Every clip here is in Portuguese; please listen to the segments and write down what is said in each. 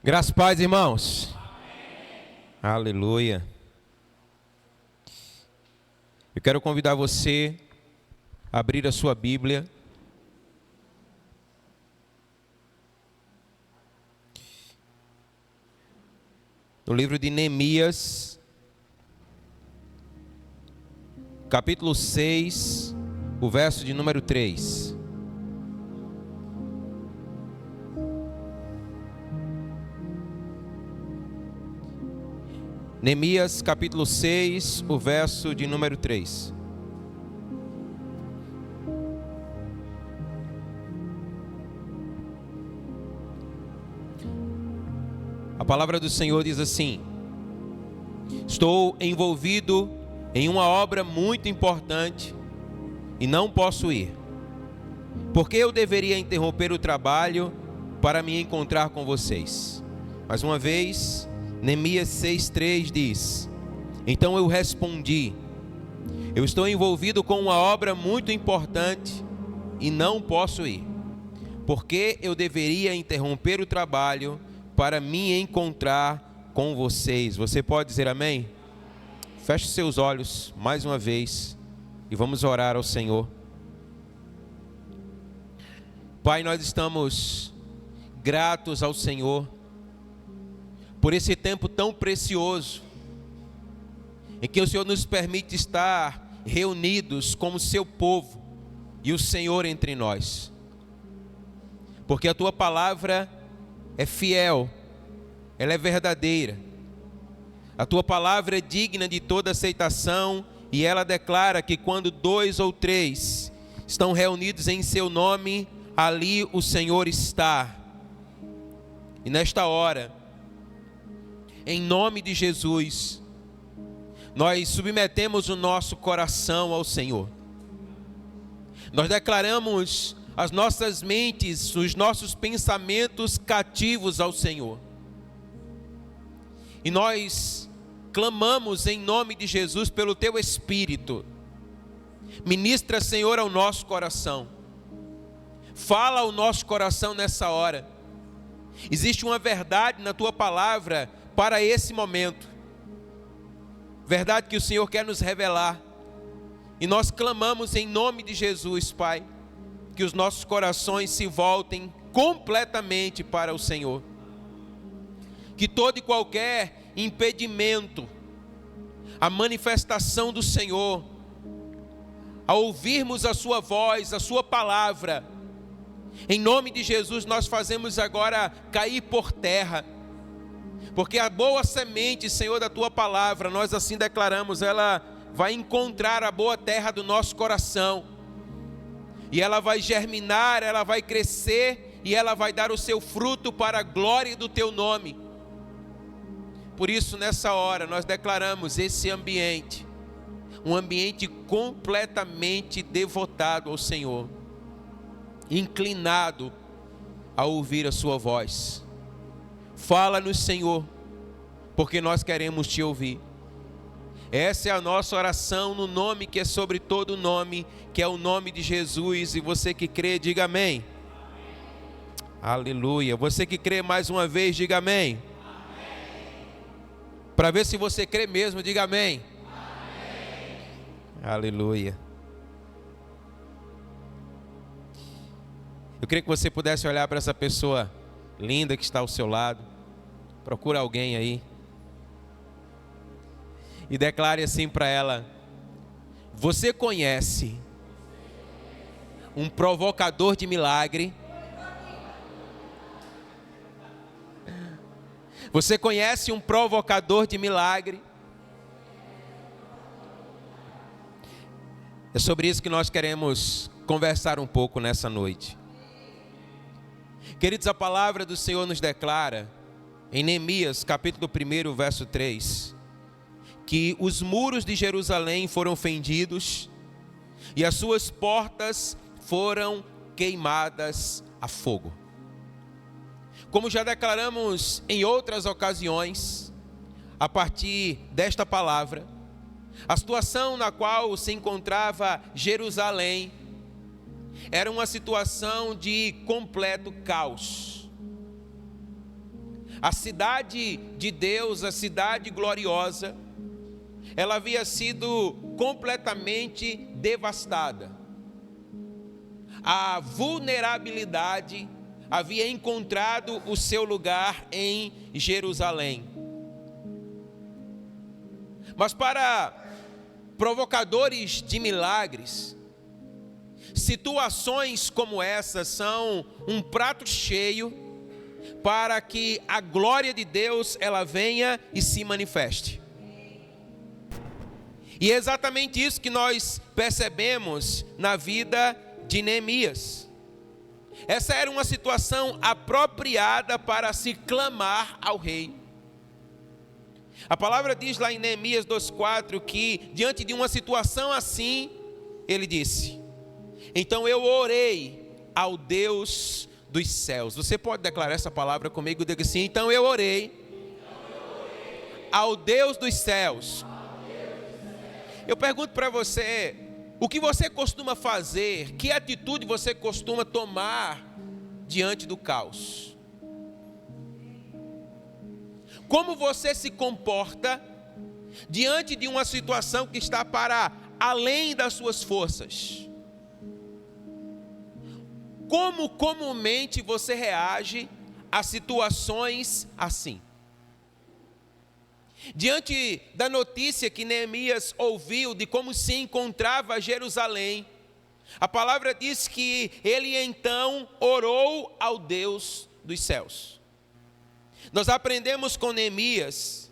Graças e paz, irmãos. Amém. Aleluia. Eu quero convidar você a abrir a sua Bíblia. No livro de Neemias, capítulo 6, o verso de número 3. Neemias capítulo 6, o verso de número 3. A palavra do Senhor diz assim: estou envolvido em uma obra muito importante e não posso ir. Por que eu deveria interromper o trabalho para me encontrar com vocês? Mais uma vez, Neemias 6,3 diz: então eu respondi, eu estou envolvido com uma obra muito importante e não posso ir. Por que eu deveria interromper o trabalho para me encontrar com vocês? Você pode dizer amém? Feche seus olhos mais uma vez e vamos orar ao Senhor. Pai, nós estamos gratos ao Senhor por esse tempo tão precioso em que o Senhor nos permite estar reunidos como seu povo e o Senhor entre nós, porque a tua palavra é fiel, ela é verdadeira, a tua palavra é digna de toda aceitação e ela declara que quando 2 ou 3 estão reunidos em seu nome, ali o Senhor está. E nesta hora, em nome de Jesus, nós submetemos o nosso coração ao Senhor. Nós declaramos as nossas mentes, os nossos pensamentos cativos ao Senhor. E nós clamamos em nome de Jesus pelo Teu Espírito. Ministra, Senhor, ao nosso coração. Fala ao nosso coração nessa hora. Existe uma verdade na Tua palavra para esse momento, verdade que o Senhor quer nos revelar, e nós clamamos em nome de Jesus, Pai, que os nossos corações se voltem completamente para o Senhor, que todo e qualquer impedimento, a manifestação do Senhor, ao ouvirmos a sua voz, a sua palavra, em nome de Jesus nós fazemos agora cair por terra, porque a boa semente, Senhor, da Tua palavra, nós assim declaramos, ela vai encontrar a boa terra do nosso coração. E ela vai germinar, ela vai crescer e ela vai dar o seu fruto para a glória do Teu nome. Por isso, nessa hora, nós declaramos esse ambiente, um ambiente completamente devotado ao Senhor, inclinado a ouvir a Sua voz. Fala-nos, Senhor, porque nós queremos Te ouvir. Essa é a nossa oração no nome que é sobre todo nome, que é o nome de Jesus. E você que crê, diga amém. Aleluia. Você que crê mais uma vez, diga amém. Para ver se você crê mesmo, diga amém. Aleluia. Eu queria que você pudesse olhar para essa pessoa linda que está ao seu lado. Procura alguém aí e declare assim para ela: você conhece um provocador de milagre? Você conhece um provocador de milagre? É sobre isso que nós queremos conversar um pouco nessa noite. Queridos, a palavra do Senhor nos declara, em Neemias, capítulo 1, verso 3, que os muros de Jerusalém foram fendidos e as suas portas foram queimadas a fogo. Como já declaramos em outras ocasiões, a partir desta palavra, a situação na qual se encontrava Jerusalém era uma situação de completo caos. A cidade de Deus, a cidade gloriosa, ela havia sido completamente devastada. A vulnerabilidade havia encontrado o seu lugar em Jerusalém. Mas para provocadores de milagres, situações como essa são um prato cheio para que a glória de Deus ela venha e se manifeste. E é exatamente isso que nós percebemos na vida de Neemias. Essa era uma situação apropriada para se clamar ao rei. A palavra diz lá em Neemias 2,4 que diante de uma situação assim, ele disse: então eu orei ao Deus dos céus. Você pode declarar essa palavra comigo? Diga assim: então eu orei ao Deus dos céus. Eu pergunto para você, o que você costuma fazer, que atitude você costuma tomar diante do caos? Como você se comporta diante de uma situação que está para além das suas forças? Como comumente você reage a situações assim? Diante da notícia que Neemias ouviu de como se encontrava Jerusalém, a palavra diz que ele então orou ao Deus dos céus. Nós aprendemos com Neemias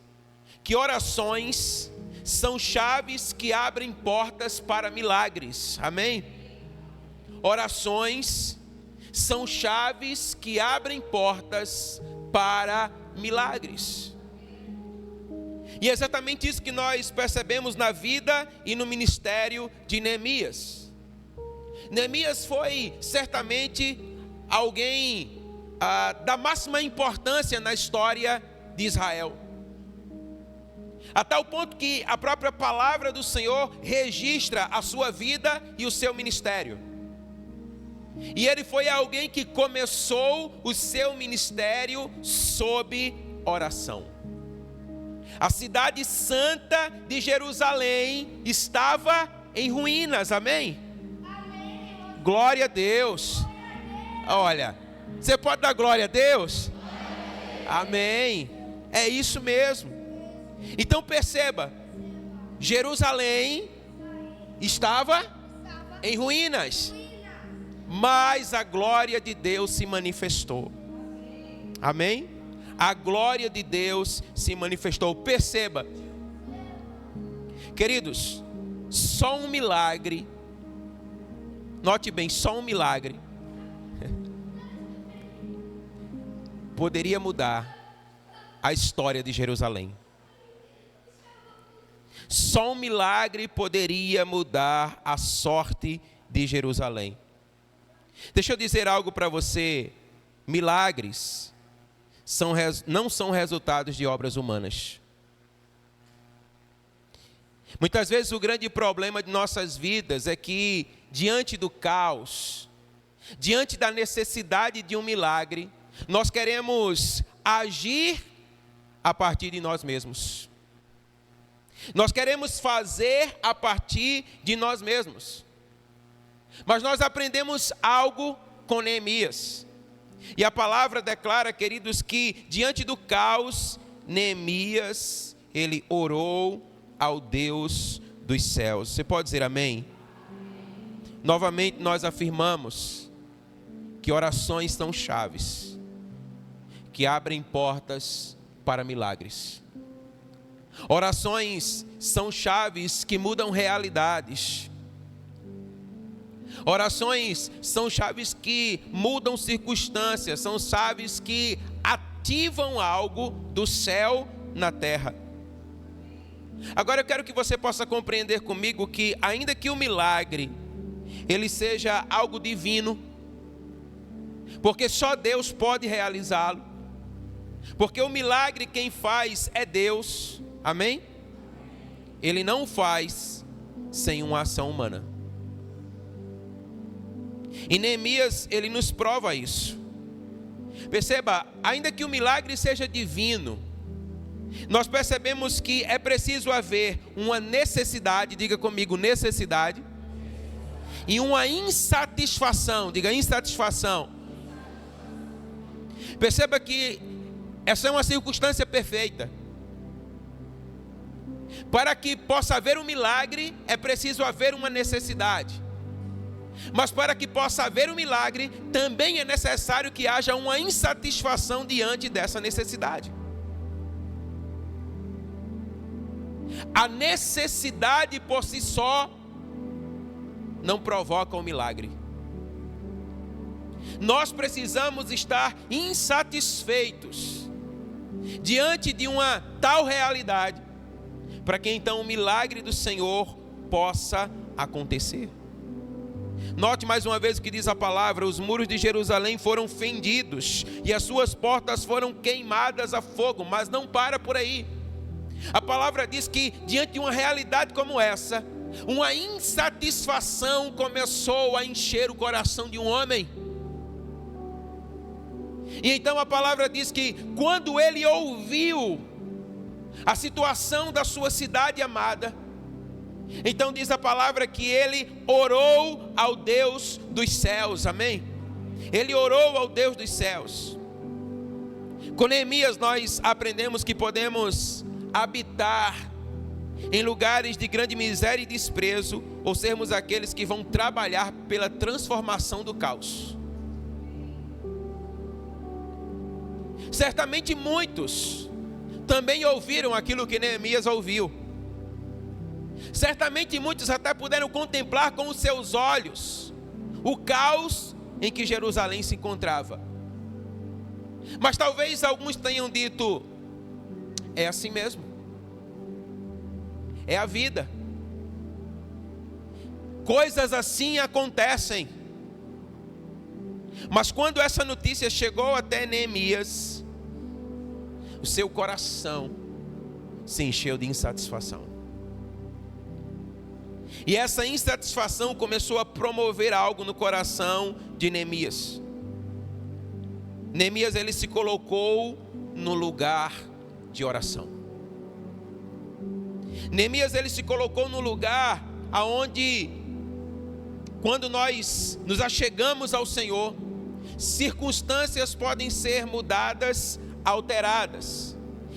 que orações são chaves que abrem portas para milagres. Amém? Orações são chaves que abrem portas para milagres. E é exatamente isso que nós percebemos na vida e no ministério de Neemias. Neemias foi certamente alguém da máxima importância na história de Israel. A tal ponto que a própria palavra do Senhor registra a sua vida e o seu ministério. E ele foi alguém que começou o seu ministério sob oração. A cidade santa de Jerusalém estava em ruínas, amém? Amém. Glória a Deus. Olha, você pode dar glória a Deus? Amém. É isso mesmo. Então perceba, Jerusalém estava em ruínas, mas a glória de Deus se manifestou. Amém? A glória de Deus se manifestou. Perceba, queridos, só um milagre, note bem, só um milagre poderia mudar a história de Jerusalém. Só um milagre poderia mudar a sorte de Jerusalém. Deixa eu dizer algo para você: milagres não são resultados de obras humanas. Muitas vezes o grande problema de nossas vidas é que, diante do caos, diante da necessidade de um milagre, nós queremos agir a partir de nós mesmos. Nós queremos fazer a partir de nós mesmos. Mas nós aprendemos algo com Neemias. E a palavra declara, queridos, que diante do caos, Neemias, ele orou ao Deus dos céus. Você pode dizer amém? Novamente nós afirmamos que orações são chaves que abrem portas para milagres. Orações são chaves que mudam realidades. Orações são chaves que mudam circunstâncias, são chaves que ativam algo do céu na terra. Agora eu quero que você possa compreender comigo que, ainda que o milagre ele seja algo divino, porque só Deus pode realizá-lo, porque o milagre quem faz é Deus, amém? Ele não o faz sem uma ação humana. E Neemias, ele nos prova isso. Perceba, ainda que o milagre seja divino, nós percebemos que é preciso haver uma necessidade, diga comigo, necessidade, e uma insatisfação, diga insatisfação. Perceba que essa é uma circunstância perfeita. Para que possa haver um milagre, é preciso haver uma necessidade. Mas para que possa haver um milagre, também é necessário que haja uma insatisfação diante dessa necessidade. A necessidade por si só não provoca um milagre. Nós precisamos estar insatisfeitos diante de uma tal realidade, para que então o milagre do Senhor possa acontecer. Note mais uma vez o que diz a palavra: os muros de Jerusalém foram fendidos e as suas portas foram queimadas a fogo. Mas não para por aí. A palavra diz que diante de uma realidade como essa, uma insatisfação começou a encher o coração de um homem. E então a palavra diz que quando ele ouviu a situação da sua cidade amada, então diz a palavra que ele orou ao Deus dos céus, amém? Ele orou ao Deus dos céus. Com Neemias nós aprendemos que podemos habitar em lugares de grande miséria e desprezo, ou sermos aqueles que vão trabalhar pela transformação do caos. Certamente muitos também ouviram aquilo que Neemias ouviu. Certamente muitos até puderam contemplar com os seus olhos o caos em que Jerusalém se encontrava. Mas talvez alguns tenham dito: é assim mesmo, é a vida, coisas assim acontecem. Mas quando essa notícia chegou até Neemias, o seu coração se encheu de insatisfação. E essa insatisfação começou a promover algo no coração de Neemias. Neemias, ele se colocou no lugar de oração. Neemias, ele se colocou no lugar aonde, quando nós nos achegamos ao Senhor, circunstâncias podem ser mudadas, alteradas.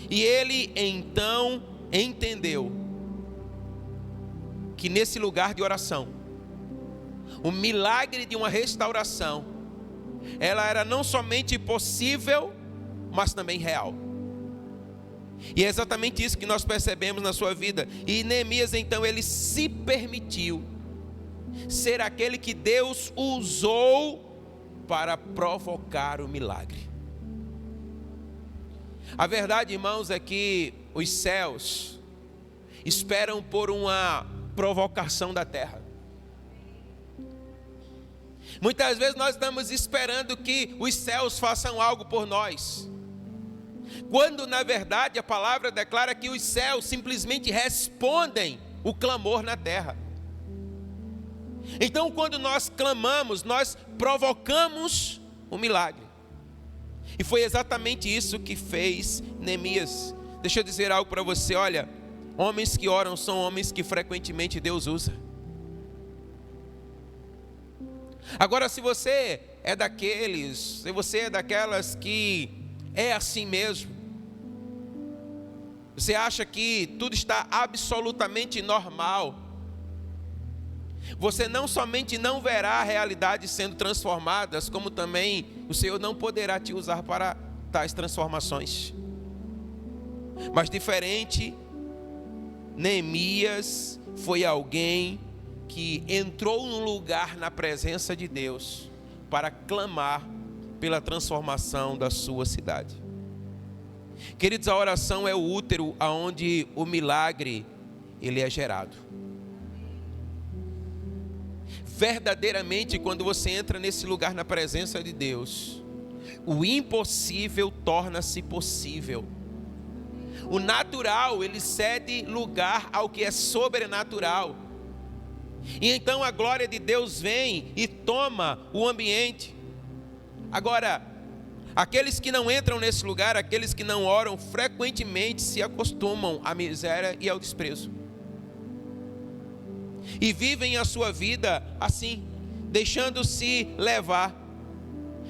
E ele então entendeu que nesse lugar de oração, o milagre de uma restauração, ela era não somente possível, mas também real. E é exatamente isso que nós percebemos na sua vida. E Neemias então, ele se permitiu ser aquele que Deus usou para provocar o milagre. A verdade, irmãos, é que os céus esperam por uma provocação da terra. Muitas vezes nós estamos esperando que os céus façam algo por nós, quando na verdade a palavra declara que os céus simplesmente respondem o clamor na terra. Então, quando nós clamamos, nós provocamos o milagre. E foi exatamente isso que fez Neemias. Deixa eu dizer algo para você, olha, homens que oram são homens que frequentemente Deus usa. Agora, se você é daquelas que é assim mesmo, você acha que tudo está absolutamente normal, você não somente não verá a realidade sendo transformadas, como também o Senhor não poderá te usar para tais transformações. Mas diferente, Neemias foi alguém que entrou num lugar na presença de Deus para clamar pela transformação da sua cidade. Queridos, a oração é o útero aonde o milagre ele é gerado. Verdadeiramente, quando você entra nesse lugar na presença de Deus, o impossível torna-se possível. O natural, ele cede lugar ao que é sobrenatural. E então a glória de Deus vem e toma o ambiente. Agora, Aqueles que não entram nesse lugar, aqueles que não oram, frequentemente se acostumam à miséria e ao desprezo. E vivem a sua vida assim, deixando-se levar.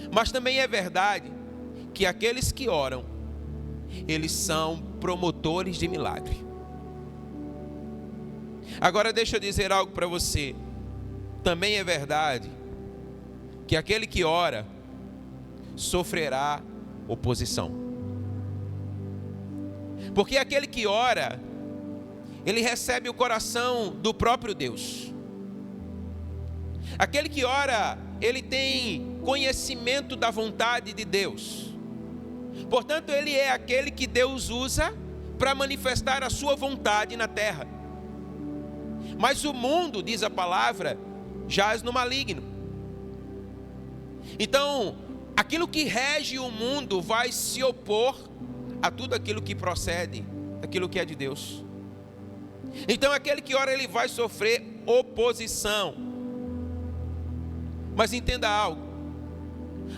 Mas também é verdade que aqueles que oram, eles são promotores de milagre. Agora deixa eu dizer algo para você. Também é verdade que aquele que ora sofrerá oposição. Porque aquele que ora, ele recebe o coração do próprio Deus. Aquele que ora, ele tem conhecimento da vontade de Deus. Portanto, ele é aquele que Deus usa para manifestar a sua vontade na terra. Mas o mundo, diz a palavra, jaz no maligno. Então, aquilo que rege o mundo vai se opor a tudo aquilo que procede, aquilo que é de Deus. Então aquele que ora, ele vai sofrer oposição. Mas entenda algo.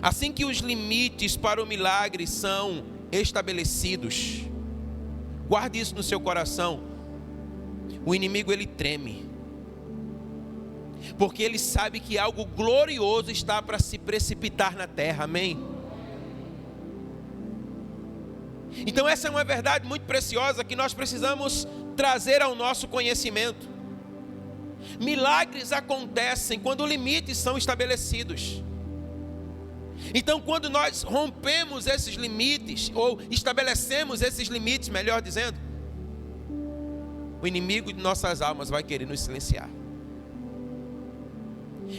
Assim que os limites para o milagre são estabelecidos, guarde isso no seu coração. O inimigo, ele treme, porque ele sabe que algo glorioso está para se precipitar na terra, amém? Então essa é uma verdade muito preciosa que nós precisamos trazer ao nosso conhecimento. Milagres acontecem quando limites são estabelecidos. Então quando nós rompemos esses limites, ou estabelecemos esses limites, melhor dizendo, o inimigo de nossas almas vai querer nos silenciar.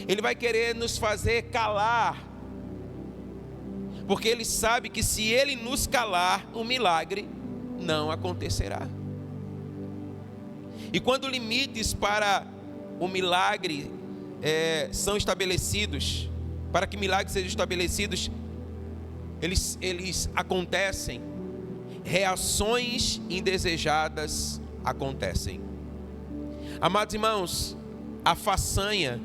Ele vai querer nos fazer calar, porque ele sabe que se ele nos calar, o milagre não acontecerá. E quando limites para o milagre são estabelecidos, para que milagres sejam estabelecidos, eles acontecem, reações indesejadas acontecem. Amados irmãos, a façanha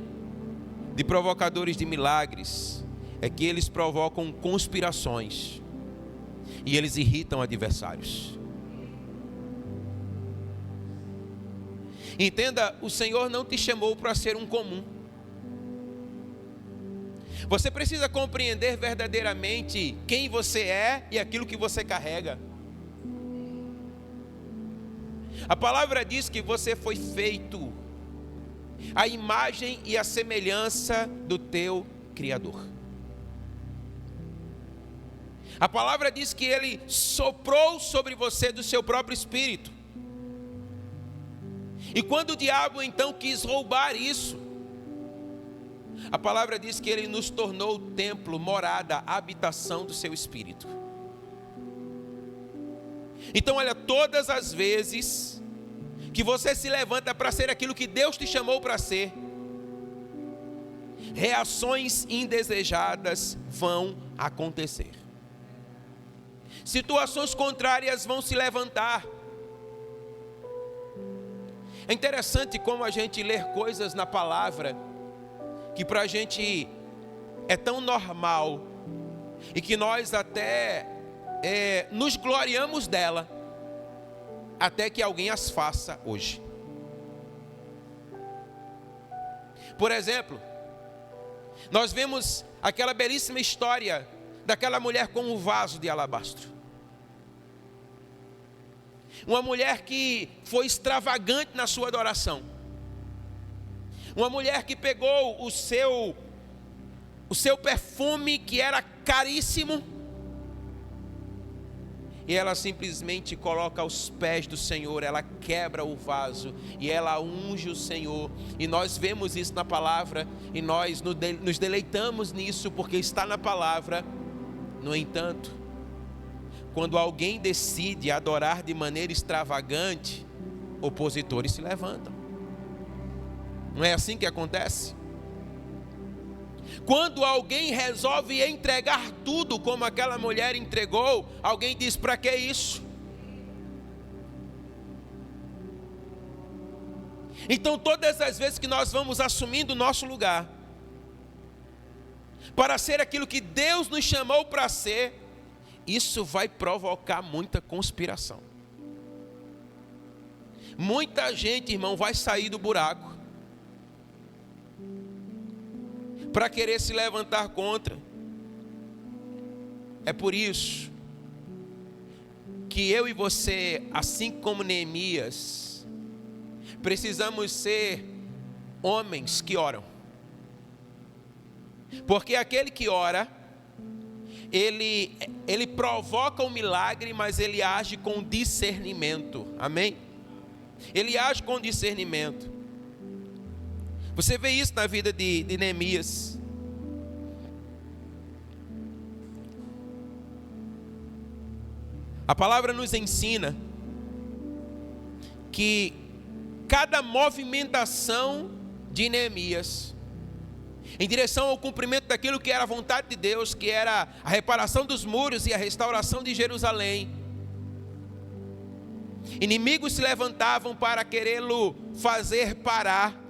de provocadores de milagres é que eles provocam conspirações e eles irritam adversários. Entenda, o Senhor não te chamou para ser um comum. Você precisa compreender verdadeiramente quem você é e aquilo que você carrega. A palavra diz que você foi feito à imagem e à semelhança do teu Criador. A palavra diz que Ele soprou sobre você do seu próprio espírito. E quando o diabo então quis roubar isso, a palavra diz que Ele nos tornou templo, morada, habitação do seu espírito. Então olha, todas as vezes que você se levanta para ser aquilo que Deus te chamou para ser, reações indesejadas vão acontecer. Situações contrárias vão se levantar. É interessante como a gente lê coisas na palavra que para a gente é tão normal e que nós até nos gloriamos dela, até que alguém as faça hoje. Por exemplo, nós vemos aquela belíssima história daquela mulher com um vaso de alabastro. Uma mulher que foi extravagante na sua adoração. Uma mulher que pegou o seu perfume, que era caríssimo, e ela simplesmente coloca aos pés do Senhor. Ela quebra o vaso e ela unge o Senhor. E nós vemos isso na palavra e nós nos deleitamos nisso porque está na palavra. No entanto, quando alguém decide adorar de maneira extravagante, opositores se levantam. Não é assim que acontece? Quando alguém resolve entregar tudo como aquela mulher entregou, alguém diz: para que isso? Então todas as vezes que nós vamos assumindo o nosso lugar, para ser aquilo que Deus nos chamou para ser, isso vai provocar muita conspiração. Muita gente, irmão, vai sair do buraco para querer se levantar contra. É por isso que eu e você, assim como Neemias, precisamos ser homens que oram. Porque aquele que ora, ele provoca um milagre, mas ele age com discernimento. Amém? Ele age com discernimento. Você vê isso na vida de Neemias. A palavra nos ensina que cada movimentação de Neemias em direção ao cumprimento daquilo que era a vontade de Deus, que era a reparação dos muros e a restauração de Jerusalém, inimigos se levantavam para querê-lo fazer parar,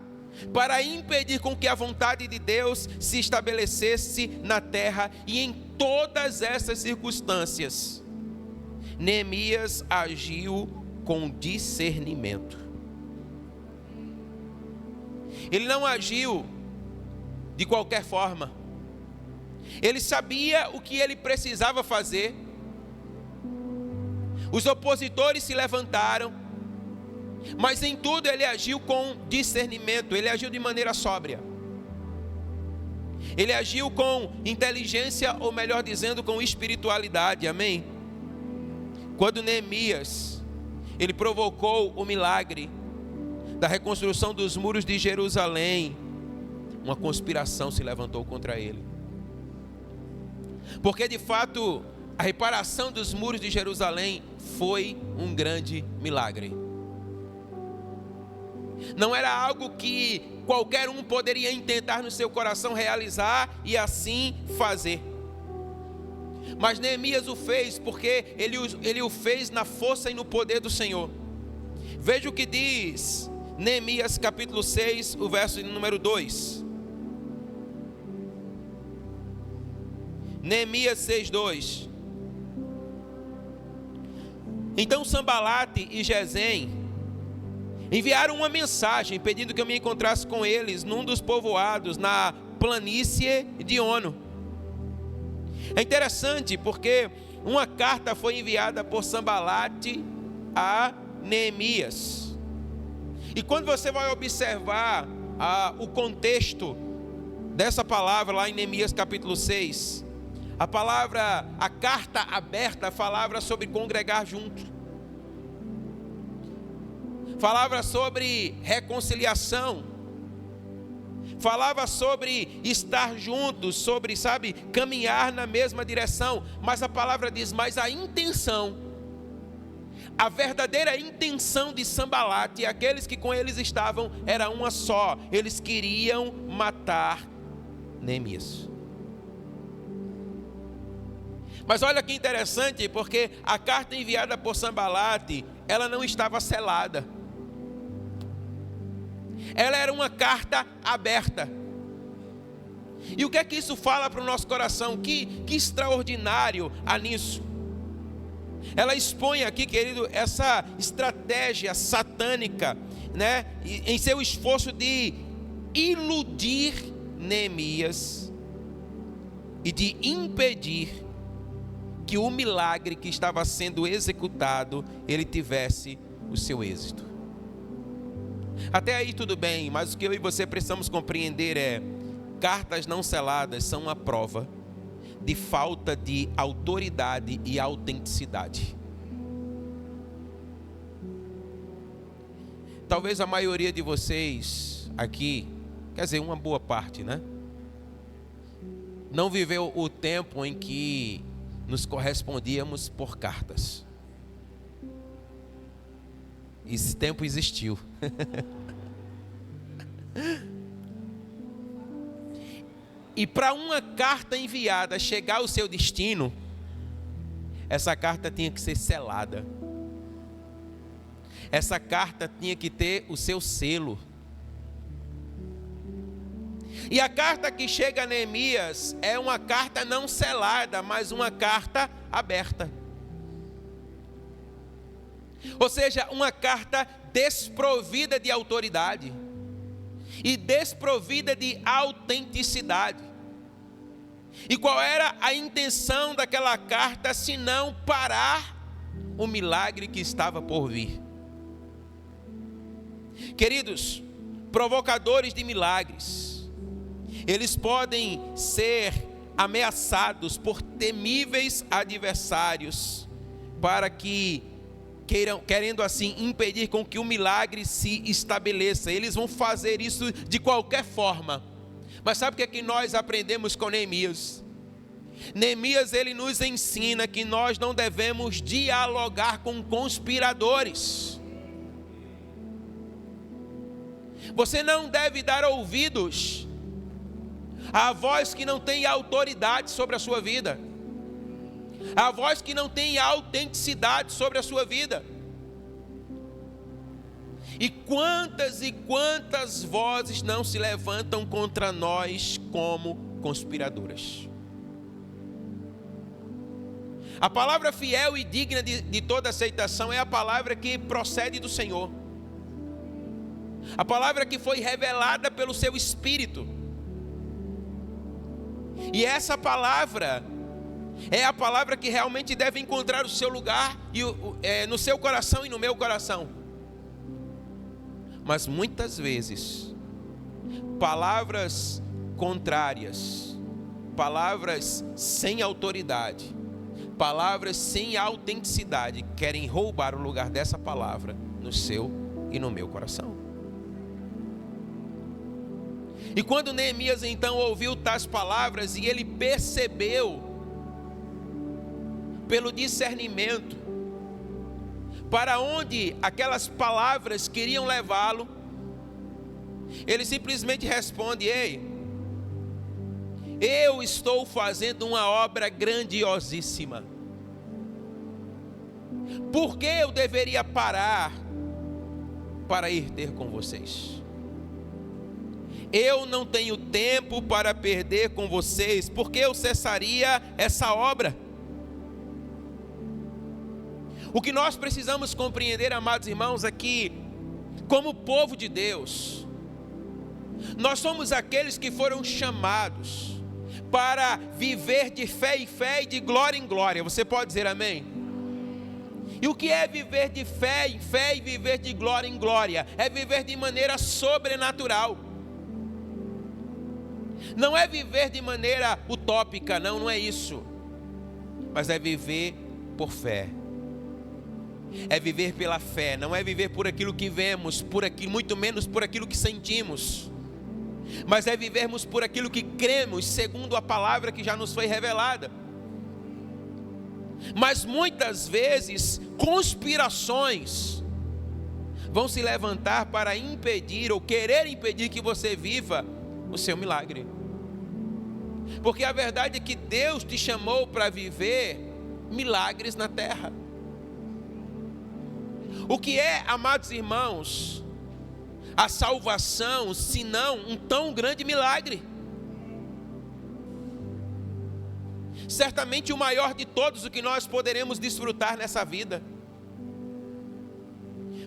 para impedir com que a vontade de Deus se estabelecesse na terra. E em todas essas circunstâncias, Neemias agiu com discernimento. Ele não agiu de qualquer forma. Ele sabia o que ele precisava fazer. Os opositores se levantaram, mas em tudo ele agiu com discernimento. Ele agiu de maneira sóbria. Ele agiu com inteligência, ou melhor dizendo, com espiritualidade. Amém? Quando Neemias, ele provocou o milagre da reconstrução dos muros de Jerusalém, uma conspiração se levantou contra ele. Porque de fato, a reparação dos muros de Jerusalém foi um grande milagre. Não era algo que qualquer um poderia intentar no seu coração realizar e assim fazer. Mas Neemias o fez porque ele o fez na força e no poder do Senhor. Veja o que diz Neemias capítulo 6, o verso número 2. Neemias 6:2. Então Sambalate e Gesem enviaram uma mensagem pedindo que eu me encontrasse com eles num dos povoados na planície de Ono. É interessante porque uma carta foi enviada por Sambalate a Neemias. E quando você vai observar o contexto dessa palavra lá em Neemias capítulo 6, a carta aberta falava sobre congregar junto, falava sobre reconciliação, falava sobre estar juntos, sobre, caminhar na mesma direção. Mas a palavra diz, mas a intenção, a verdadeira intenção de Sambalate e aqueles que com eles estavam era uma só: eles queriam matar Neemias. Mas olha que interessante, porque a carta enviada por Sambalate, ela não estava selada. Ela era uma carta aberta. E o que é que isso fala para o nosso coração? Que extraordinário há nisso. Ela expõe aqui, querido, essa estratégia satânica, né, em seu esforço de iludir Neemias e de impedir que o milagre que estava sendo executado, ele tivesse o seu êxito. Até aí tudo bem, mas o que eu e você precisamos compreender é: cartas não seladas são uma prova de falta de autoridade e autenticidade. Talvez a maioria de vocês aqui, quer dizer, uma boa parte, né, não viveu o tempo em que nos correspondíamos por cartas. Esse tempo existiu. E para uma carta enviada chegar ao seu destino, essa carta tinha que ser selada. Essa carta tinha que ter o seu selo. E a carta que chega a Neemias é uma carta não selada, mas uma carta aberta. Ou seja, uma carta desprovida de autoridade e desprovida de autenticidade. E qual era a intenção daquela carta, senão parar o milagre que estava por vir? Queridos, provocadores de milagres, eles podem ser ameaçados por temíveis adversários para que querendo assim impedir com que o milagre se estabeleça. Eles vão fazer isso de qualquer forma. Mas sabe o que é que nós aprendemos com Neemias? Neemias, ele nos ensina que nós não devemos dialogar com conspiradores. Você não deve dar ouvidos à voz que não tem autoridade sobre a sua vida, a voz que não tem autenticidade sobre a sua vida. E quantas vozes não se levantam contra nós como conspiradoras? A palavra fiel e digna de toda aceitação é a palavra que procede do Senhor, a palavra que foi revelada pelo seu Espírito. E essa palavra é a palavra que realmente deve encontrar o seu lugar no seu coração e no meu coração. Mas muitas vezes, palavras contrárias, palavras sem autoridade, palavras sem autenticidade, querem roubar o lugar dessa palavra no seu e no meu coração. E quando Neemias então ouviu tais palavras e ele percebeu, pelo discernimento, para onde aquelas palavras queriam levá-lo, ele simplesmente responde: ei, eu estou fazendo uma obra grandiosíssima. Por que eu deveria parar para ir ter com vocês? Eu não tenho tempo para perder com vocês. Por que eu cessaria essa obra? O que nós precisamos compreender, amados irmãos, é que, como povo de Deus, nós somos aqueles que foram chamados para viver de fé em fé e de glória em glória. Você pode dizer amém? E o que é viver de fé em fé e viver de glória em glória? É viver de maneira sobrenatural. Não é viver de maneira utópica, não é isso. Mas é viver por fé. É viver pela fé, não é viver por aquilo que vemos, muito menos por aquilo que sentimos, mas é vivermos por aquilo que cremos, segundo a palavra que já nos foi revelada. Mas muitas vezes conspirações vão se levantar para impedir ou querer impedir que você viva o seu milagre, porque a verdade é que Deus te chamou para viver milagres na terra. O que é, amados irmãos, a salvação, se não um tão grande milagre? Certamente o maior de todos o que nós poderemos desfrutar nessa vida.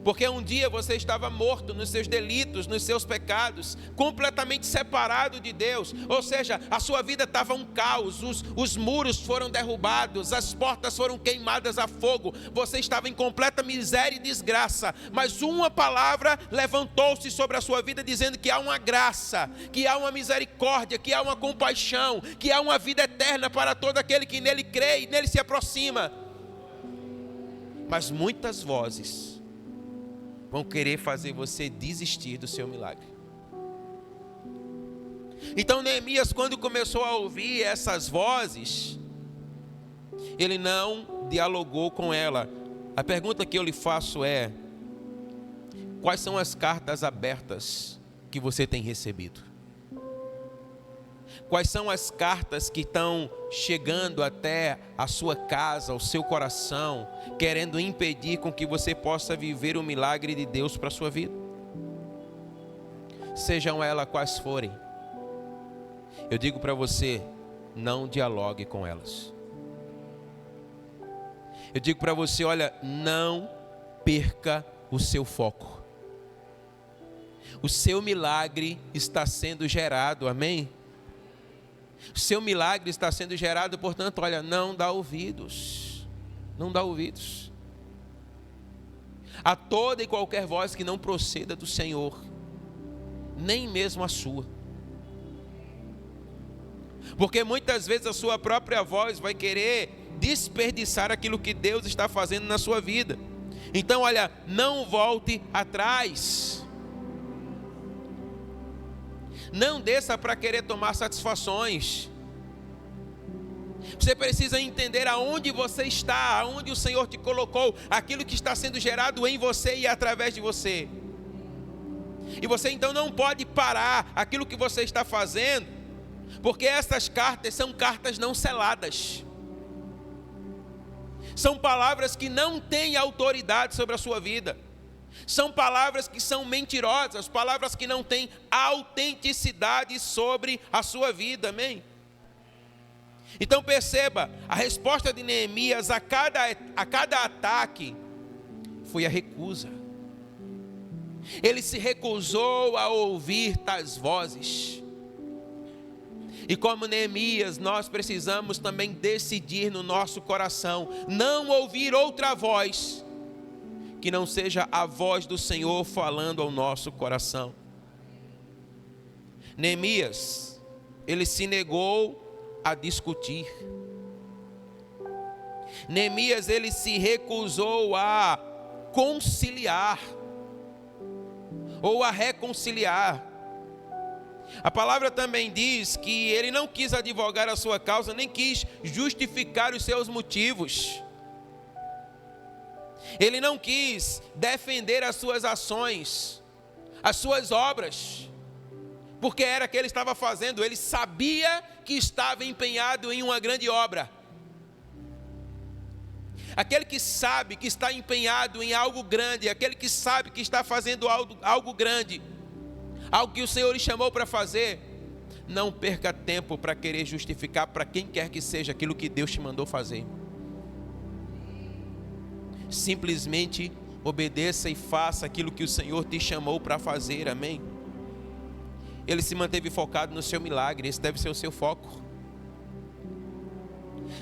Porque um dia você estava morto nos seus delitos, nos seus pecados, completamente separado de Deus. Ou seja, a sua vida estava um caos, os muros foram derrubados, as portas foram queimadas a fogo. Você estava em completa miséria e desgraça. Mas uma palavra levantou-se sobre a sua vida dizendo que há uma graça, que há uma misericórdia, que há uma compaixão, que há uma vida eterna para todo aquele que nele crê e nele se aproxima. Mas muitas vozes vão querer fazer você desistir do seu milagre. Então Neemias, quando começou a ouvir essas vozes, ele não dialogou com ela. A pergunta que eu lhe faço é: quais são as cartas abertas que você tem recebido? Quais são as cartas que estão chegando até a sua casa, ao seu coração, querendo impedir com que você possa viver o milagre de Deus para a sua vida? Sejam elas quais forem, Eu digo para você, não dialogue com elas. Eu digo para você, olha, não perca o seu foco. O seu milagre está sendo gerado, amém? O seu milagre está sendo gerado, portanto, olha, não dá ouvidos. Não dá ouvidos a toda e qualquer voz que não proceda do Senhor, nem mesmo a sua. Porque muitas vezes a sua própria voz vai querer desperdiçar aquilo que Deus está fazendo na sua vida. Então, olha, não volte atrás. Não desça para querer tomar satisfações. Você precisa entender aonde você está, aonde o Senhor te colocou, aquilo que está sendo gerado em você e através de você. E você então não pode parar aquilo que você está fazendo, porque essas cartas são cartas não seladas. São palavras que não têm autoridade sobre a sua vida. São palavras que são mentirosas, palavras que não têm autenticidade sobre a sua vida, amém? Então perceba, a resposta de Neemias a cada ataque foi a recusa. Ele se recusou a ouvir tais vozes. E como Neemias, nós precisamos também decidir no nosso coração, não ouvir outra voz, que não seja a voz do Senhor falando ao nosso coração. Neemias, ele se negou a discutir. Neemias, ele se recusou a conciliar, ou a reconciliar. A palavra também diz que ele não quis advogar a sua causa, nem quis justificar os seus motivos. Ele não quis defender as suas ações, as suas obras, porque era o que ele estava fazendo. Ele sabia que estava empenhado em uma grande obra. Aquele que sabe que está empenhado em algo grande, aquele que sabe que está fazendo algo grande, algo que o Senhor lhe chamou para fazer, não perca tempo para querer justificar para quem quer que seja aquilo que Deus te mandou fazer. Simplesmente obedeça e faça aquilo que o Senhor te chamou para fazer, amém? Ele se manteve focado no seu milagre, esse deve ser o seu foco.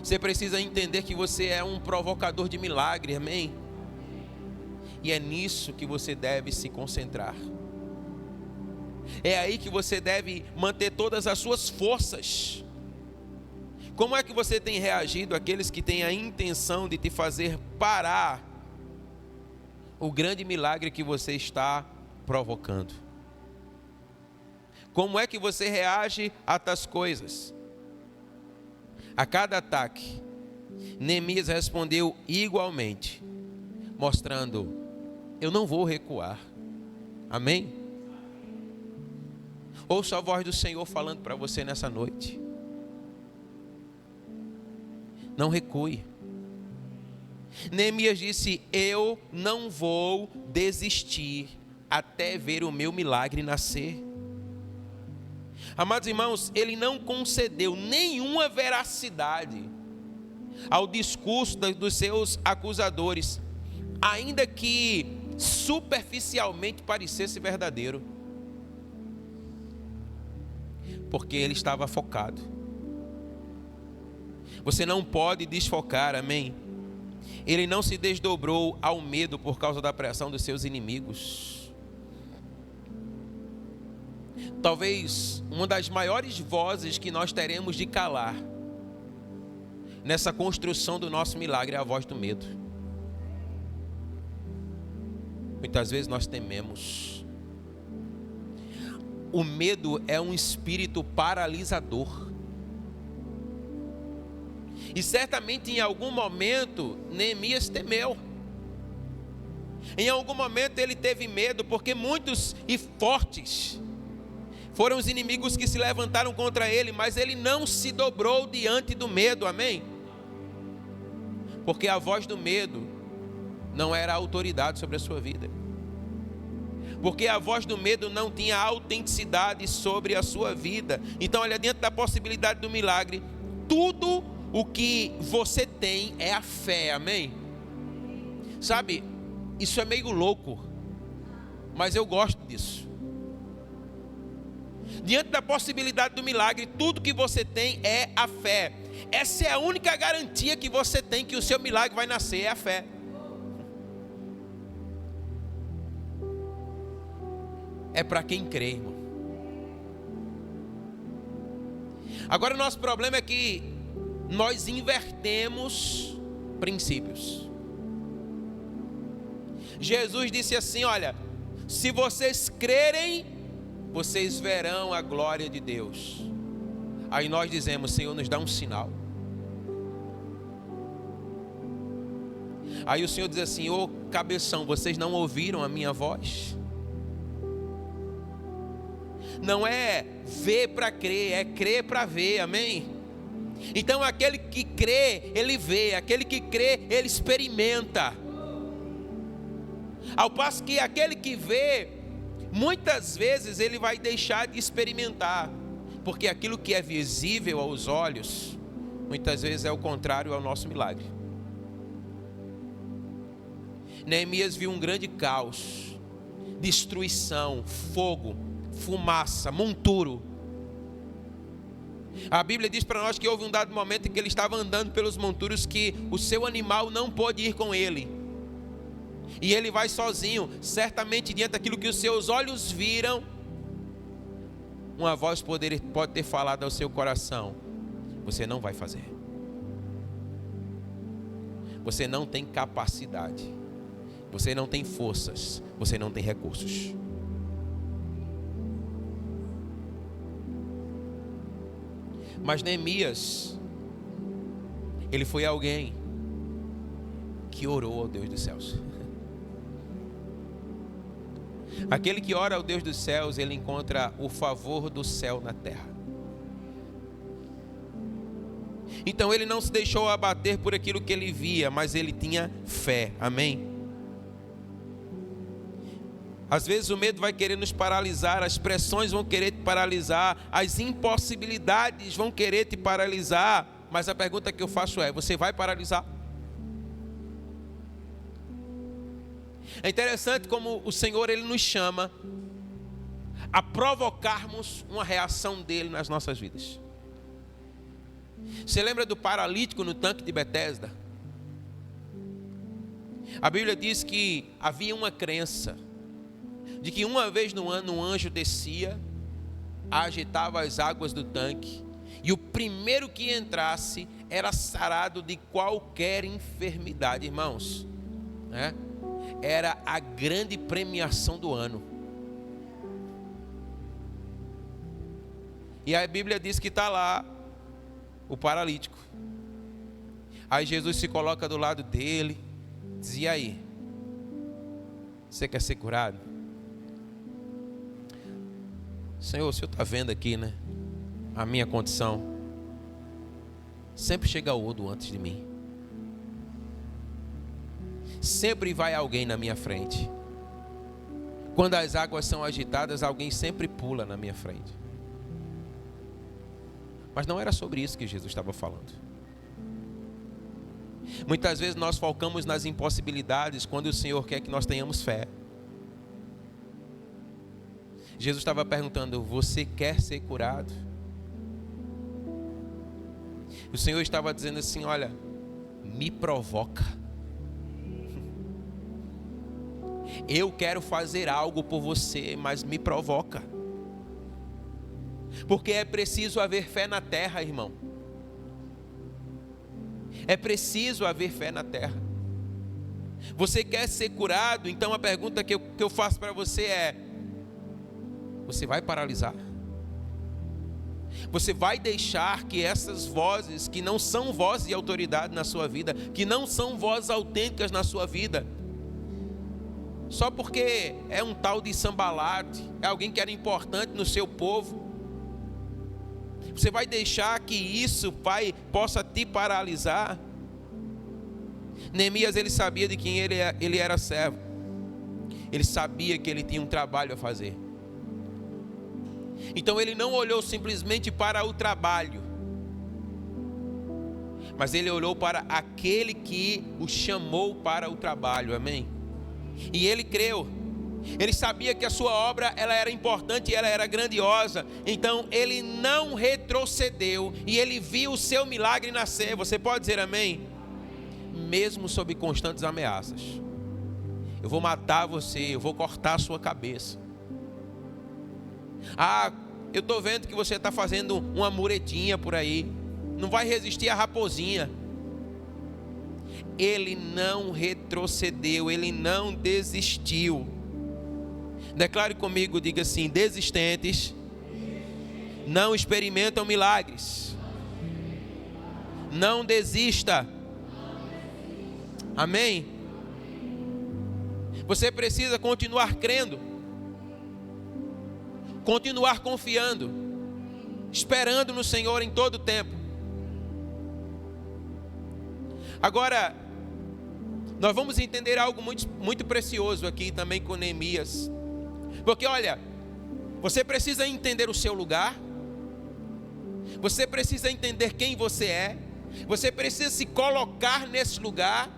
Você precisa entender que você é um provocador de milagre, amém? E é nisso que você deve se concentrar. É aí que você deve manter todas as suas forças. Como é que você tem reagido àqueles que têm a intenção de te fazer parar o grande milagre que você está provocando? Como é que você reage a tais coisas? A cada ataque, Neemias respondeu igualmente, mostrando: eu não vou recuar. Amém? Ouça a voz do Senhor falando para você nessa noite. Não recue. Neemias disse: eu não vou desistir até ver o meu milagre nascer. Amados irmãos, ele não concedeu nenhuma veracidade ao discurso dos seus acusadores, ainda que superficialmente parecesse verdadeiro, porque ele estava focado. Você não pode desfocar, amém? Ele não se desdobrou ao medo por causa da pressão dos seus inimigos. Talvez uma das maiores vozes que nós teremos de calar nessa construção do nosso milagre é a voz do medo. Muitas vezes nós tememos. O medo é um espírito paralisador. E certamente em algum momento Neemias temeu. Em algum momento ele teve medo, porque muitos e fortes foram os inimigos que se levantaram contra ele, mas ele não se dobrou diante do medo, amém? Porque a voz do medo não era a autoridade sobre a sua vida. porque a voz do medo não tinha autenticidade sobre a sua vida. Então, olha, diante da possibilidade do milagre, tudo o que você tem é a fé, amém? Sabe, isso é meio louco, mas eu gosto disso. Diante da possibilidade do milagre, tudo que você tem é a fé. Essa é a única garantia que você tem que o seu milagre vai nascer, é a fé. É para quem crê, irmão. Agora o nosso problema é que nós invertemos princípios. Jesus disse assim: olha, se vocês crerem, vocês verão a glória de Deus. Aí nós dizemos: Senhor, nos dá um sinal. Aí o Senhor diz assim: ô cabeção, vocês não ouviram a minha voz? Não é ver para crer, é crer para ver, amém? Então aquele que crê, ele vê, aquele que crê, ele experimenta. Ao passo que aquele que vê, muitas vezes ele vai deixar de experimentar, porque aquilo que é visível aos olhos, muitas vezes é o contrário ao nosso milagre. Neemias viu um grande caos, destruição, fogo, fumaça, monturo. A Bíblia diz para nós que houve um dado momento em que ele estava andando pelos monturos, que o seu animal não pôde ir com ele, e ele vai sozinho. Certamente diante daquilo que os seus olhos viram, uma voz pode ter falado ao seu coração: você não vai fazer, você não tem capacidade, você não tem forças, você não tem recursos. Mas Neemias, ele foi alguém que orou ao Deus dos céus. Aquele que ora ao Deus dos céus, ele encontra o favor do céu na terra. Então ele não se deixou abater por aquilo que ele via, mas ele tinha fé, amém? Às vezes o medo vai querer nos paralisar, as pressões vão querer te paralisar, as impossibilidades vão querer te paralisar, mas a pergunta que eu faço é: você vai paralisar? É interessante como o Senhor, ele nos chama a provocarmos uma reação dele nas nossas vidas. Você lembra do paralítico no tanque de Betesda? A Bíblia diz que havia uma crença de que uma vez no ano um anjo descia, agitava as águas do tanque, e o primeiro que entrasse era sarado de qualquer enfermidade, irmãos, né? Era a grande premiação do ano. E a Bíblia diz que está lá o paralítico. Aí Jesus se coloca do lado dele, diz: e aí, você quer ser curado? Senhor, o Senhor está vendo aqui, né? A minha condição. Sempre chega outro antes de mim. Sempre vai alguém na minha frente. Quando as águas são agitadas, alguém sempre pula na minha frente. Mas não era sobre isso que Jesus estava falando. Muitas vezes nós focamos nas impossibilidades, quando o Senhor quer que nós tenhamos fé. Jesus estava perguntando: você quer ser curado? O Senhor estava dizendo assim: olha, me provoca. Eu quero fazer algo por você, mas me provoca. Porque é preciso haver fé na terra, irmão. É preciso haver fé na terra. Você quer ser curado? Então a pergunta que eu faço para você é: você vai paralisar? Você vai deixar que essas vozes, que não são vozes de autoridade na sua vida, que não são vozes autênticas na sua vida, só porque é um tal de Sambalate, é alguém que era importante no seu povo, você vai deixar que isso, Pai, possa te paralisar? Neemias, ele sabia de quem ele era servo. Ele sabia que ele tinha um trabalho a fazer. Então ele não olhou simplesmente para o trabalho, mas ele olhou para aquele que o chamou para o trabalho, amém? E ele creu. Ele sabia que a sua obra ela era importante e ela era grandiosa. Então ele não retrocedeu e ele viu o seu milagre nascer. Você pode dizer amém? Mesmo sob constantes ameaças. Eu vou matar você, eu vou cortar a sua cabeça. Ah, eu estou vendo que você está fazendo uma muretinha por aí. Não vai resistir à raposinha. Ele não retrocedeu, ele não desistiu. Declare comigo, diga assim: desistentes não experimentam milagres. Não desista. Amém? Você precisa continuar crendo, continuar confiando, esperando no Senhor em todo o tempo. Agora, nós vamos entender algo muito precioso aqui também com Neemias. Porque olha, você precisa entender o seu lugar, você precisa entender quem você é, você precisa se colocar nesse lugar,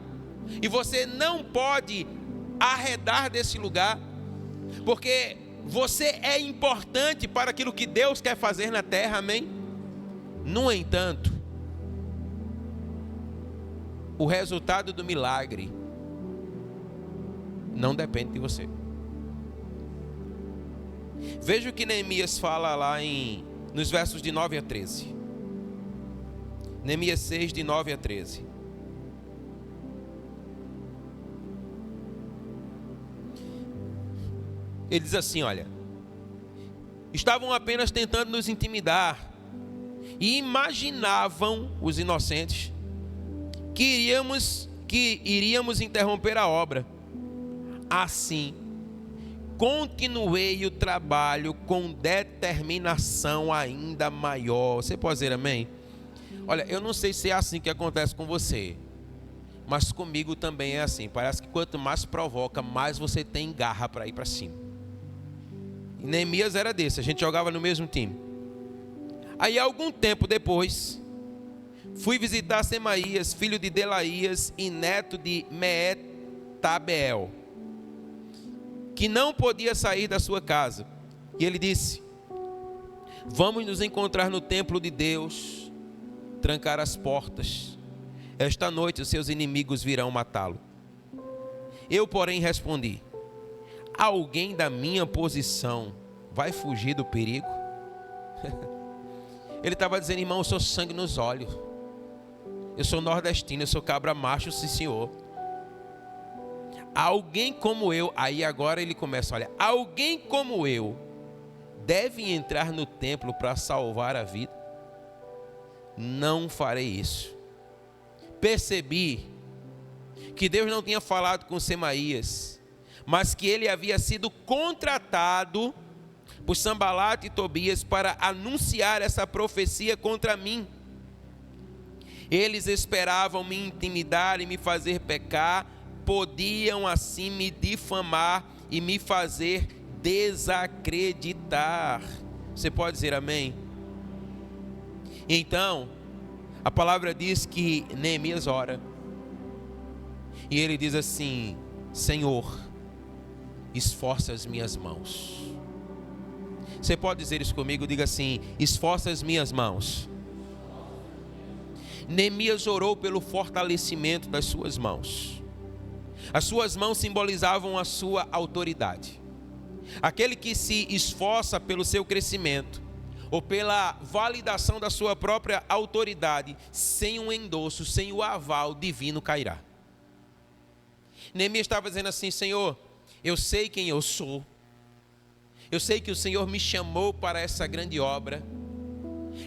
e você não pode arredar desse lugar, porque você é importante para aquilo que Deus quer fazer na terra, amém? No entanto, o resultado do milagre não depende de você. Veja o que Neemias fala lá nos versos de 9 a 13. Neemias 6, de 9 a 13. Ele diz assim, olha: estavam apenas tentando nos intimidar e imaginavam, os inocentes, que iríamos interromper a obra. Assim, continuei o trabalho com determinação ainda maior. Você pode dizer amém? Olha, eu não sei se é assim que acontece com você, mas comigo também é assim. Parece que quanto mais provoca, mais você tem garra para ir para cima. E Neemias era desse, a gente jogava no mesmo time. Aí algum tempo depois, fui visitar Semaías, filho de Delaías e neto de Meetabeel, que não podia sair da sua casa. E ele disse: vamos nos encontrar no templo de Deus, trancar as portas. Esta noite os seus inimigos virão matá-lo. Eu, porém, respondi: alguém da minha posição vai fugir do perigo? Ele estava dizendo: irmão, eu sou sangue nos olhos, eu sou nordestino, eu sou cabra macho, sim senhor. Alguém como eu, aí agora ele começa, olha, alguém como eu deve entrar no templo para salvar a vida? Não farei isso. Percebi que Deus não tinha falado com Semaías, mas que ele havia sido contratado por Sanbalate e Tobias para anunciar essa profecia contra mim. Eles esperavam me intimidar e me fazer pecar, podiam assim me difamar e me fazer desacreditar. Você pode dizer amém? Então, a palavra diz que Neemias ora, e ele diz assim: Senhor, esforça as minhas mãos. Você pode dizer isso comigo? Diga assim: esforça as minhas mãos. Neemias orou pelo fortalecimento das suas mãos. As suas mãos simbolizavam a sua autoridade. Aquele que se esforça pelo seu crescimento, ou pela validação da sua própria autoridade, sem um endosso, sem o aval divino, cairá. Neemias estava dizendo assim: Senhor, eu sei quem eu sou, eu sei que o Senhor me chamou para essa grande obra,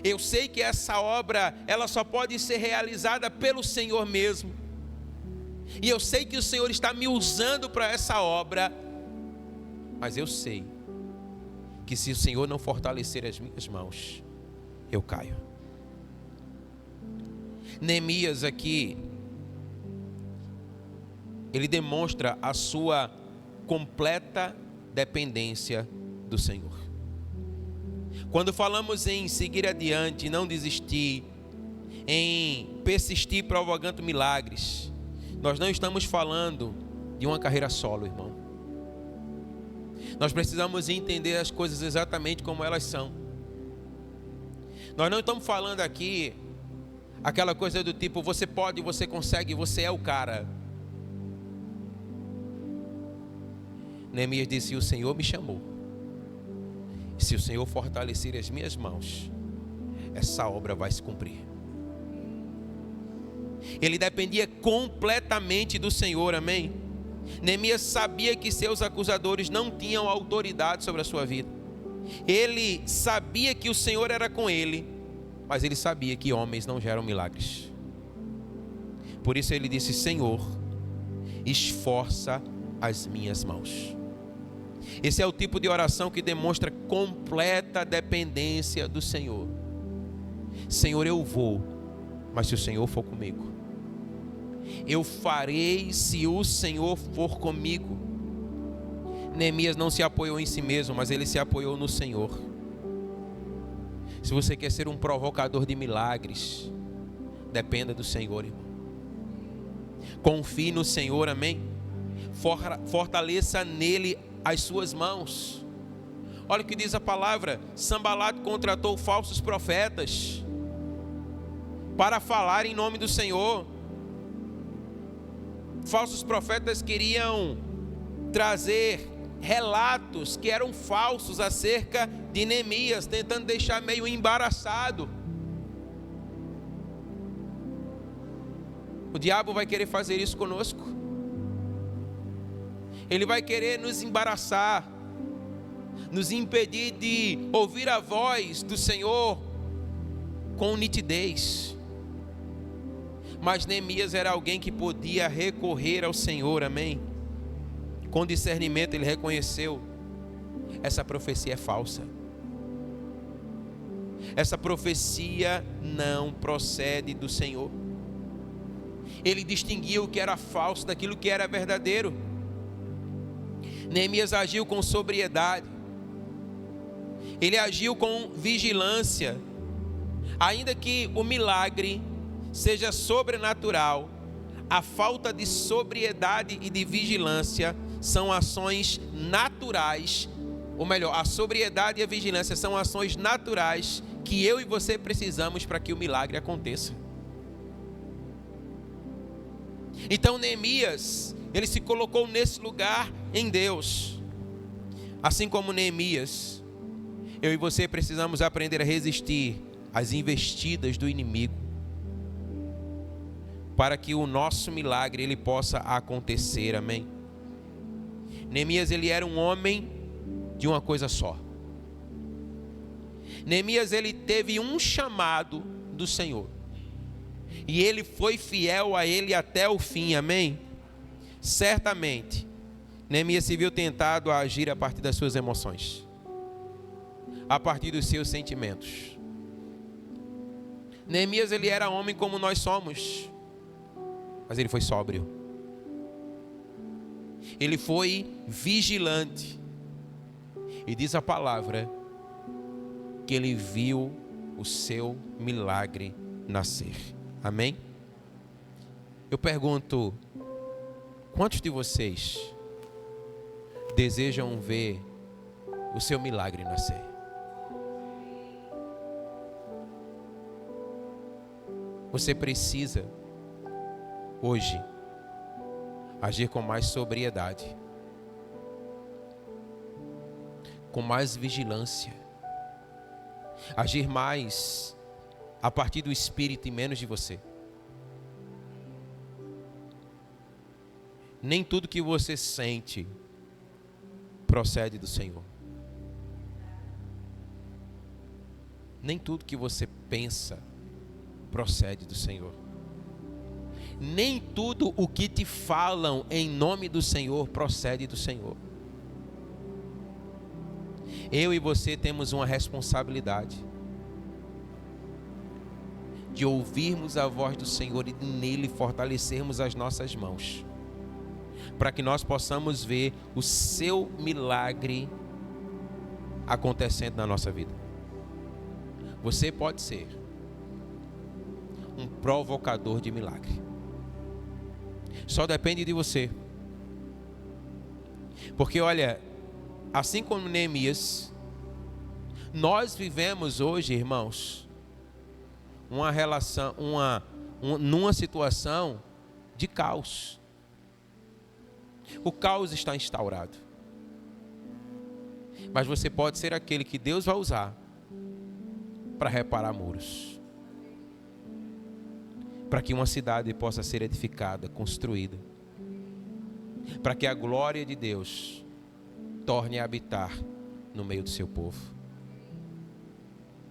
eu sei que essa obra, ela só pode ser realizada pelo Senhor mesmo, e eu sei que o Senhor está me usando para essa obra, mas eu sei que se o Senhor não fortalecer as minhas mãos, eu caio. Neemias aqui, ele demonstra a sua completa dependência do Senhor. Quando falamos em seguir adiante, não desistir, em persistir provocando milagres, nós não estamos falando de uma carreira solo, irmão. Nós precisamos entender as coisas exatamente como elas são. Nós não estamos falando aqui aquela coisa do tipo, você pode, você consegue, você é o cara. Neemias disse, o Senhor me chamou. Se o Senhor fortalecer as minhas mãos, essa obra vai se cumprir. Ele dependia completamente do Senhor, amém? Neemias sabia que seus acusadores não tinham autoridade sobre a sua vida. Ele sabia que o Senhor era com ele, mas ele sabia que homens não geram milagres. Por isso ele disse, Senhor, esforça as minhas mãos. Esse é o tipo de oração que demonstra completa dependência do Senhor. Senhor, eu vou, mas se o Senhor for comigo. Eu farei se o Senhor for comigo. Neemias não se apoiou em si mesmo, mas ele se apoiou no Senhor. Se você quer ser um provocador de milagres, dependa do Senhor, irmão. Confie no Senhor, amém? Fortaleça nele as suas mãos. Olha o que diz a palavra: Sanbalat contratou falsos profetas para falar em nome do Senhor. Falsos profetas queriam trazer relatos que eram falsos acerca de Neemias, tentando deixar meio embaraçado. O diabo vai querer fazer isso conosco. Ele vai querer nos embaraçar, nos impedir de ouvir a voz do Senhor com nitidez. Mas Neemias era alguém que podia recorrer ao Senhor, amém? Com discernimento ele reconheceu, essa profecia é falsa. Essa profecia não procede do Senhor. Ele distinguiu o que era falso daquilo que era verdadeiro. Neemias agiu com sobriedade. Ele agiu com vigilância. Ainda que o milagre seja sobrenatural, a falta de sobriedade e de vigilância são ações naturais, ou melhor, a sobriedade e a vigilância são ações naturais que eu e você precisamos para que o milagre aconteça. Então Neemias, ele se colocou nesse lugar em Deus. Assim como Neemias, eu e você precisamos aprender a resistir às investidas do inimigo, para que o nosso milagre ele possa acontecer, amém? Neemias, ele era um homem de uma coisa só. Neemias, ele teve um chamado do Senhor, e ele foi fiel a ele até o fim, amém? Certamente, Neemias se viu tentado a agir a partir das suas emoções, a partir dos seus sentimentos. Neemias, ele era homem como nós somos, mas ele foi sóbrio. Ele foi vigilante. E diz a palavra que ele viu o seu milagre nascer. Amém? Eu pergunto, quantos de vocês desejam ver o seu milagre nascer? Você precisa hoje agir com mais sobriedade, com mais vigilância, agir mais a partir do Espírito e menos de você. Nem tudo que você sente procede do Senhor. Nem tudo que você pensa procede do Senhor. Nem tudo o que te falam em nome do Senhor procede do Senhor. Eu e você temos uma responsabilidade de ouvirmos a voz do Senhor e nele fortalecermos as nossas mãos. para que nós possamos ver o seu milagre acontecendo na nossa vida. Você pode ser um provocador de milagre. Só depende de você. Porque olha, assim como Neemias, nós vivemos hoje, irmãos, numa situação de caos. O caos está instaurado. Mas você pode ser aquele que Deus vai usar para reparar muros. Para que uma cidade possa ser edificada, construída. Para que a glória de Deus torne a habitar no meio do seu povo.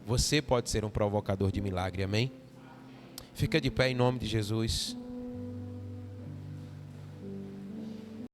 Você pode ser um provocador de milagre, amém? Fica de pé em nome de Jesus.